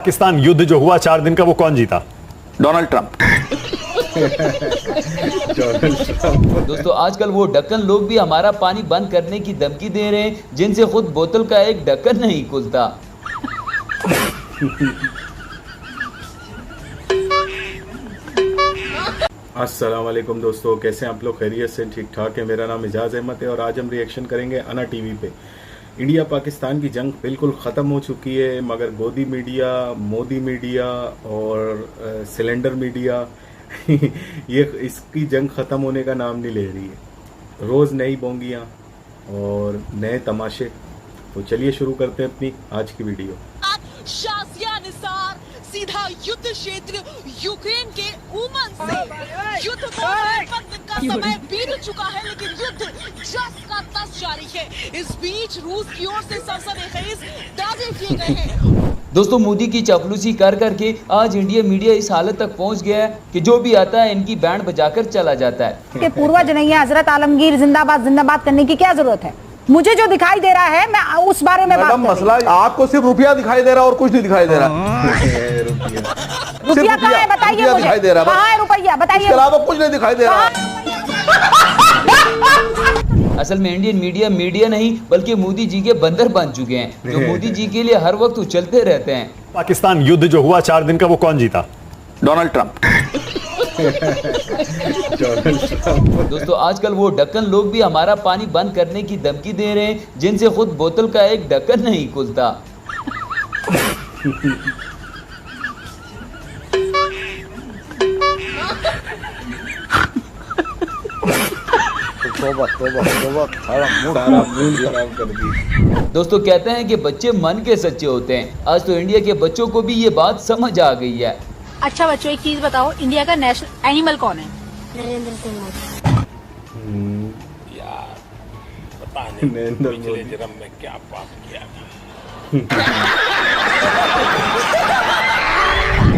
पाकिस्तान युद्ध जो हुआ 4 दिन का, वो कौन जीता? Donald Trump. दोस्तों आजकल वो ढक्कन लोग भी हमारा पानी बंद करने की धमकी दे रहे हैं, जिनसे खुद बोतल का एक ढक्कन नहीं खुलता। अस्सलाम वालेकुम दोस्तों, कैसे हैं आप लोग? खैरियत से? ठीक ठाक है। मेरा नाम एजाज अहमद है और आज हम रिएक्शन करेंगे अना टीवी पे। इंडिया पाकिस्तान की जंग बिल्कुल ख़त्म हो चुकी है, मगर गोदी मीडिया, मोदी मीडिया और सिलेंडर मीडिया ये इसकी जंग ख़त्म होने का नाम नहीं ले रही है। रोज़ नई बोंगियाँ और नए तमाशे। तो चलिए शुरू करते हैं अपनी आज की वीडियो। शाज़िया निसार सीधा युद्ध क्षेत्र यूक्रेन के उमन से युद्ध का समय बीत चुका है, लेकिन युद्ध जस का तस जारी है। इस बीच रूस की ओर से सनसनीखेज दावे किए गए हैं। दोस्तों मोदी की चापलूसी कर करके आज इंडिया मीडिया इस हालत तक पहुंच गया है कि जो भी आता है इनकी बैंड बजाकर चला जाता है। के पूर्वज नहीं है, हजरत आलमगीर जिंदाबाद जिंदाबाद करने की क्या जरूरत है? मुझे जो दिखाई दे रहा है मैं उस बारे में बात कर रही हूं। मसला आपको सिर्फ रुपया दिखाई दे रहा और कुछ नहीं दिखाई दे रहा। रुपया कहाँ है बताइए मुझे, कहाँ है रुपया बताइए। इसके अलावा कुछ नहीं दिखाई दे रहा। असल में इंडियन मीडिया नहीं बल्कि मोदी जी के बंदर बन चुके हैं, जो मोदी जी के लिए हर वक्त उछलते रहते हैं। पाकिस्तान युद्ध जो हुआ 4 दिन का, वो कौन जीता? Donald Trump. दोस्तों आजकल वो ढक्कन लोग भी हमारा पानी बंद करने की धमकी दे रहे हैं, जिनसे खुद बोतल का एक ढक्कन नहीं खुलता। दोस्तों कहते हैं कि बच्चे मन के सच्चे होते हैं। आज तो इंडिया के बच्चों को भी ये बात समझ आ गई है। अच्छा बच्चों, एक चीज बताओ, इंडिया का नेशनल एनिमल कौन है? नरेंद्र सिंह मोदी। यार पता नहीं पिछले जन्म में क्या पाप किया था।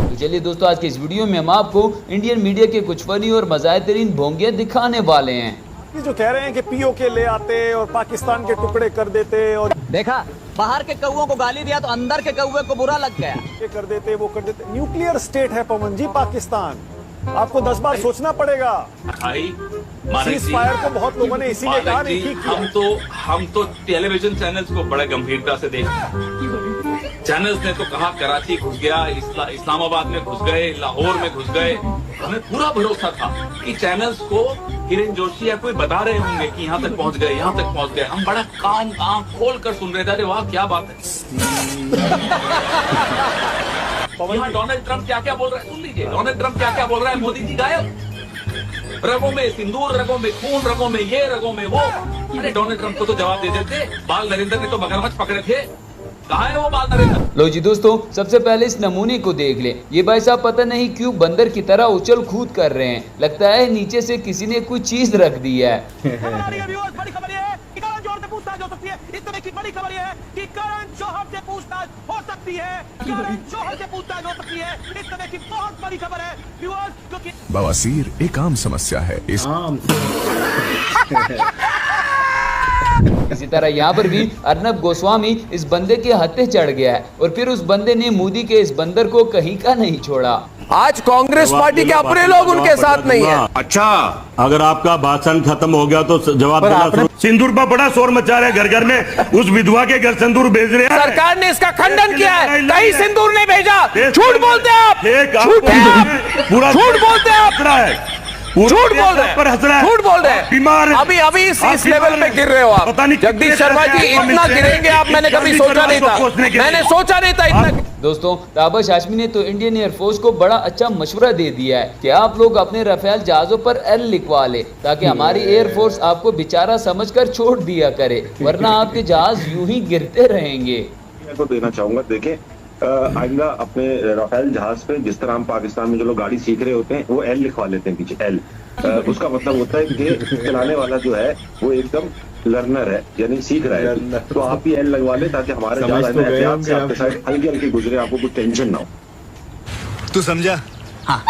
तो चलिए दोस्तों, आज के इस वीडियो में हम आपको इंडियन मीडिया के कुछ फनी और मज़ाहिर भोंगे दिखाने वाले हैं। जो कह रहे हैं कि पीओके ले आते और पाकिस्तान के टुकड़े कर देते, और देखा बाहर के कौओं को गाली दिया तो अंदर के कौवे को बुरा लग गया। ये कर देते वो कर देते। न्यूक्लियर स्टेट है पवन जी पाकिस्तान, आपको 10 बार सोचना पड़ेगा। सीज फायर को बहुत लोगों ने इसीलिए कहा नहीं किया। हम तो टेलीविजन चैनल्स को बड़े गंभीरता से देखते। चैनल्स ने तो कहा कराची घुस गया, इस्लामाबाद में घुस गए, लाहौर में घुस गए। हमें पूरा भरोसा था कि चैनल्स को हिरेन जोशी या कोई बता रहे होंगे कि यहाँ तक पहुँच गए, यहाँ तक पहुँच गए। हम बड़ा कान आंख खोल कर सुन रहे थे। अरे वाह क्या बात है। डोनाल्ड ट्रंप क्या क्या बोल रहा है सुन लीजिए। डोनाल्ड ट्रंप क्या क्या बोल रहा है। मोदी जी गायब, रगों में सिंदूर, रगों में खून, रगों में ये, रगों में वो। अरे डोनाल्ड ट्रंप को तो जवाब दे देते। बाल नरेंद्र ने तो मगरमच्छ पकड़े थे, कहाँ है वो बाल नरेंद्र? लो जी दोस्तों, सबसे पहले इस नमूने को देख ले। ये भाई साहब पता नहीं क्यों बंदर की तरह उछल कूद कर रहे हैं। लगता है नीचे से किसी ने कुछ चीज रख दी है। बड़ी खबर है कि करण जौहर से पूछताछ हो सकती है। इस तरह की बड़ी खबर है कि करण जौहर से पूछताछ हो सकती है। करण जौहर से पूछताछ हो सकती है। इस तरह की बहुत बड़ी खबर है व्यूअर्स, क्योंकि बवासीर एक आम समस्या है। इसी तरह यहाँ पर भी अर्नब गोस्वामी इस बंदे के हत्थे चढ़ गया है और फिर उस बंदे ने मोदी के इस बंदर को कहीं का नहीं छोड़ा। आज कांग्रेस पार्टी के अपने लोग उनके साथ नहीं है। अच्छा, अगर आपका भाषण खत्म हो गया तो जवाब देना। सिंदूर पर बड़ा शोर मचा रहे, घर घर में उस विधवा के घर सिंदूर भेज रहे हैं। सरकार ने इसका खंडन किया है, कहीं सिंदूर नहीं भेजा। झूठ बोलते हैं आप, पूरा झूठ बोलते हैं आप, झूठ बोल रहे हैं, झूठ बोल रहे हैं। बीमार अभी इस लेवल पे गिर रहे हो आप। जगदीश शर्मा जी इतना गिरेंगे आप, मैंने कभी सोचा नहीं था। मैंने सोचा नहीं था इतना। दोस्तों ताबश हाशमी ने तो इंडियन एयरफोर्स को बड़ा अच्छा मशवरा दे दिया है कि आप लोग अपने राफेल जहाजों पर एल लिखवा ले, ताकि हमारी एयरफोर्स आपको बेचारा समझकर छोड़ दिया करे, वरना आपके जहाज यूं ही गिरते रहेंगे। मैं तो देना चाहूंगा, देखें आइंदा अपने राफेल जहाज पे जिस तरह हम पाकिस्तान में जो लोग गाड़ी सीख रहे होते हैं वो एल लिखवा लेते हैं पीछे, एल। उसका मतलब होता है कि चलाने वाला जो है वो एकदम लर्नर है, यानी सीख रहा है। तो आप भी एल लगवा ले ताकि हमारे जहाज एहतियात से आपके साथ हल्की हल्की गुजरे, आपको कुछ टेंशन ना हो। तू समझा? हाँ।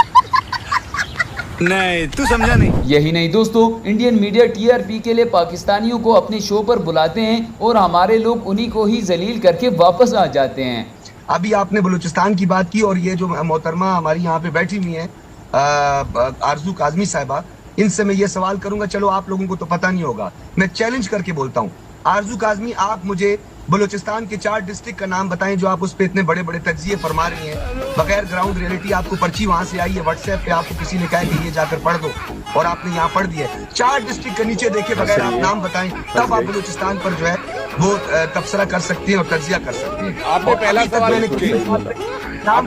नहीं तू समझा नहीं। यही नहीं दोस्तों, इंडियन मीडिया टीआरपी के लिए पाकिस्तानियों को अपने शो पर बुलाते हैं और हमारे लोग उन्हीं को ही जलील करके वापस आ जाते हैं। अभी आपने बलूचिस्तान की बात की और ये जो मोहतरमा हमारी यहाँ पे बैठी हुई है आरजू काजमी साहिबा, इनसे मैं ये सवाल करूंगा, चलो आप लोगों को तो पता नहीं होगा, मैं चैलेंज करके बोलता हूँ, आरजू काजमी आप मुझे बलूचिस्तान के 4 डिस्ट्रिक्ट का नाम बताएं जो आप उस पे इतने बड़े बड़े तज्जिए फरमा रही हैं, बगैर ग्राउंड रियलिटी। आपको पर्ची वहां से आई है व्हाट्सएप पे, आपको किसी ने कहा कि ये जाकर पढ़ दो और आपने यहाँ पढ़ दिया। 4 डिस्ट्रिक्ट के नीचे देखे बगैर आप नाम बताएं, तब आप बलूचिस्तान पर जो है वो तबसरा कर सकती हैं और तज्जिया कर सकती हैं। आपने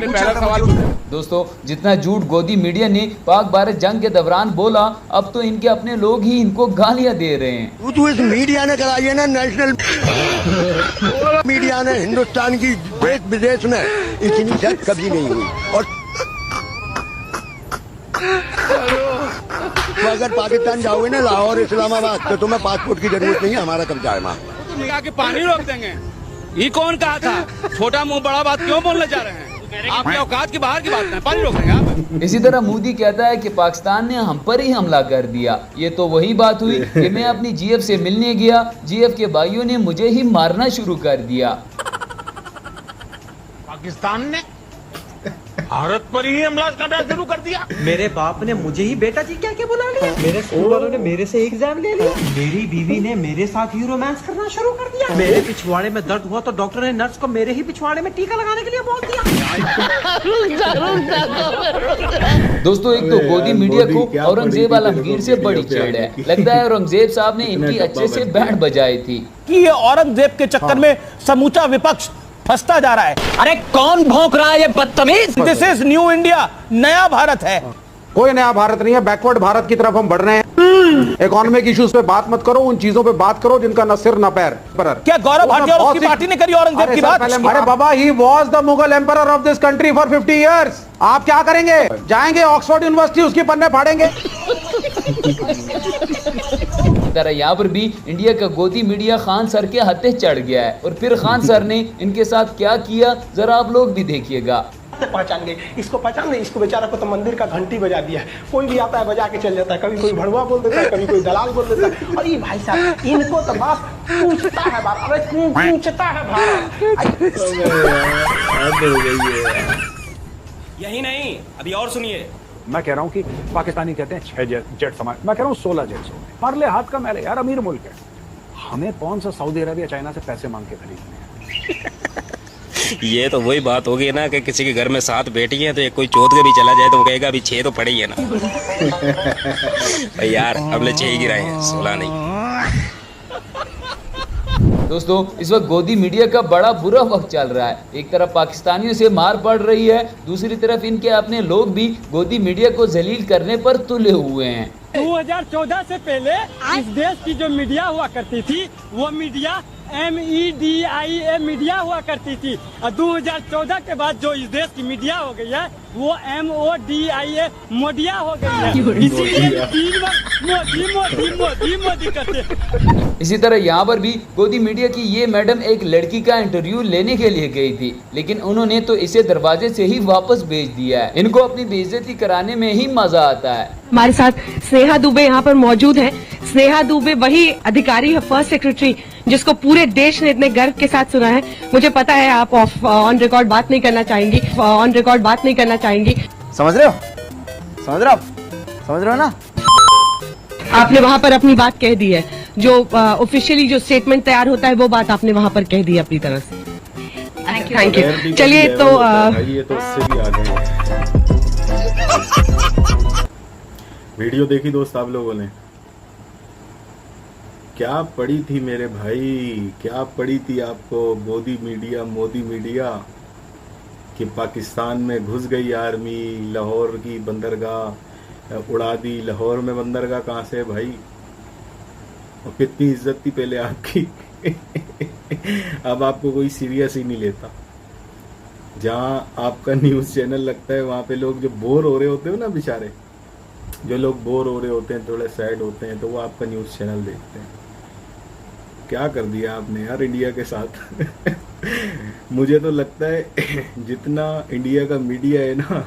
पहला सवाल दोस्तों, जितना झूठ गोदी मीडिया ने पाक भारत जंग के दौरान बोला, अब तो इनके अपने लोग ही इनको गालियां दे रहे हैं। तो इस मीडिया ने कराई है ना, नेशनल मीडिया ने, हिंदुस्तान की देश विदेश में इतनी जंग कभी नहीं हुई। और तो अगर पाकिस्तान जाओगे ना, लाहौर इस्लामाबाद, तो तुम्हें पासपोर्ट की जरूरत नहीं है, हमारा कब्जा है वहाँ। निकाह के पानी रोक देंगे, ये कौन कहा था? छोटा मुंह बड़ा बात क्यों बोलने जा रहे हैं? आपके औकात की बाहर की बात है, पानी रोक देंगे आप। इसी तरह मोदी कहता है कि पाकिस्तान ने हम पर ही हमला कर दिया। ये तो वही बात हुई कि मैं अपनी जीएफ से मिलने गया, जीएफ के भाइयों ने मुझे ही मारना शुरू कर दिया। पाकिस्तान ने भारत पर ही हमला करना शुरू कर दिया। मेरे बाप ने मुझे ही बेटा जी क्या क्या बुला लिया, मेरे स्कूल वालों ने मेरे से एग्जाम ले लिया, मेरी बीवी ने मेरे साथ ही रोमांस करना शुरू कर दिया, मेरे पिछवाड़े में दर्द हुआ तो डॉक्टर ने नर्स को मेरे ही पिछवाड़े में टीका लगाने के लिए बोल दिया। दोस्तों, एक तो गोदी मीडिया को औरंगजेब आलमगीर से बड़ी चिढ़ है। लगता है औरंगजेब साहब ने इनकी अच्छे से बैंड बजाई थी कि ये औरंगजेब के चक्कर में समूचा विपक्ष फंसता जा रहा है। अरे कौन भौंक रहा है ये बदतमीज? दिस इज न्यू इंडिया, नया भारत है। कोई नया भारत नहीं है, बैकवर्ड भारत की तरफ हम बढ़ रहे हैं। इकोनॉमिक इश्यूज पे बात मत करो, उन चीजों पे बात करो जिनका न सिर न पैर। क्या गौरव भारतीय और उसकी पार्टी ने करी औरंगजेब की बात? अरे बाबा, he was the Mughal emperor of this country for 50 years. आप क्या करेंगे? जाएंगे ऑक्सफोर्ड यूनिवर्सिटी, उसकी पन्ने फाड़ेंगे। तरह यहाँ पर भी इंडिया का गोदी मीडिया खान सर के हत्थे चढ़ गया है। और फिर खान सर ने इनके साथ क्या किया, जरा आप लोग भी देखिएगा। पहचान गए, इसको पहचान गए, इसको बेचारा को तो मंदिर का घंटी बजा दिया है। कोई भी आता है बजा के चल जाता है, कभी कोई भड़ुआ बोल देता है, कभी कोई दलाल बोल देता है। और ये भाई साहब, इनको तो बस पूछता है बात, अरे पूछता है भाई। यही नहीं, अभी और सुनिए। मैं कह रहा हूँ कि पाकिस्तानी कहते हैं 6 जेट समान, मैं कह रहा हूँ 16 जेट सो मार ले, हाथ का मैल है यार, अमीर मुल्क है। हमें कौन सा सऊदी अरबिया चाइना से पैसे मांग के खरीदने हैं? ये तो वही बात होगी ना कि किसी के घर में 7 बेटी हैं, तो एक कोई चौथ के भी चला जाए तो वो कहेगा अभी 6 तो पड़े ही है ना। भाई यार, हमने 6 ही गिराए हैं, 16 नहीं। दोस्तों, इस वक्त गोदी मीडिया का बड़ा बुरा वक्त चल रहा है। एक तरफ पाकिस्तानियों से मार पड़ रही है, दूसरी तरफ इनके अपने लोग भी गोदी मीडिया को जलील करने पर तुले हुए हैं। 2014 से पहले इस देश की जो मीडिया हुआ करती थी, वो मीडिया MEDIA मीडिया हुआ करती थी, और 2014 के बाद जो इस देश की मीडिया हो गई है वो MODIA मोडिया हो गई है। इसीलिए 3 बार मोदी मोदी मोदी मोदी करते। इसी तरह यहाँ पर भी गोदी मीडिया की ये मैडम एक लड़की का इंटरव्यू लेने के लिए गई थी, लेकिन उन्होंने तो इसे दरवाजे से ही वापस भेज दिया है। इनको अपनी बेइज्जती कराने में ही मजा आता है। हमारे साथ स्नेहा दुबे यहाँ पर मौजूद है। स्नेहा दुबे वही अधिकारी है, फर्स्ट सेक्रेटरी, जिसको पूरे देश ने इतने गर्व के साथ सुना है। मुझे पता है आप ऑन रिकॉर्ड बात नहीं करना चाहेंगी, ऑन रिकॉर्ड बात नहीं करना चाहेंगी। समझ रहे हो? समझ रहे हो? समझ रहे हो ना? आपने वहाँ पर अपनी बात कह दी है, जो ऑफिशियली जो स्टेटमेंट तैयार होता है वो बात आपने वहाँ पर कह दी अपनी तरफ से। Thank you. चलिए तो वीडियो देखी दोस्त आप लोगों ने? क्या पड़ी थी मेरे भाई, क्या पड़ी थी आपको गोदी मीडिया, मोदी मीडिया कि पाकिस्तान में घुस गई आर्मी, लाहौर की बंदरगाह उड़ा दी। लाहौर में बंदरगाह कहाँ से है भाई? और कितनी इज्जत थी पहले आपकी। अब आपको कोई सीरियस ही नहीं लेता। जहाँ आपका न्यूज़ चैनल लगता है वहाँ पे लोग जो बोर हो रहे होते हो ना, बेचारे जो लोग बोर हो रहे होते हैं, थोड़े सैड होते हैं, तो वो आपका न्यूज़ चैनल देखते हैं। क्या कर दिया आपने यार इंडिया के साथ। मुझे तो लगता है जितना इंडिया का मीडिया है ना,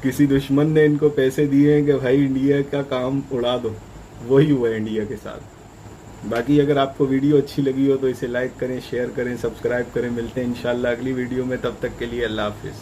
किसी दुश्मन ने इनको पैसे दिए हैं कि भाई इंडिया का काम उड़ा दो, वही हुआ इंडिया के साथ। बाकी अगर आपको वीडियो अच्छी लगी हो तो इसे लाइक करें, शेयर करें, सब्सक्राइब करें। मिलते हैं इंशाल्लाह अगली वीडियो में, तब तक के लिए अल्लाह हाफिज।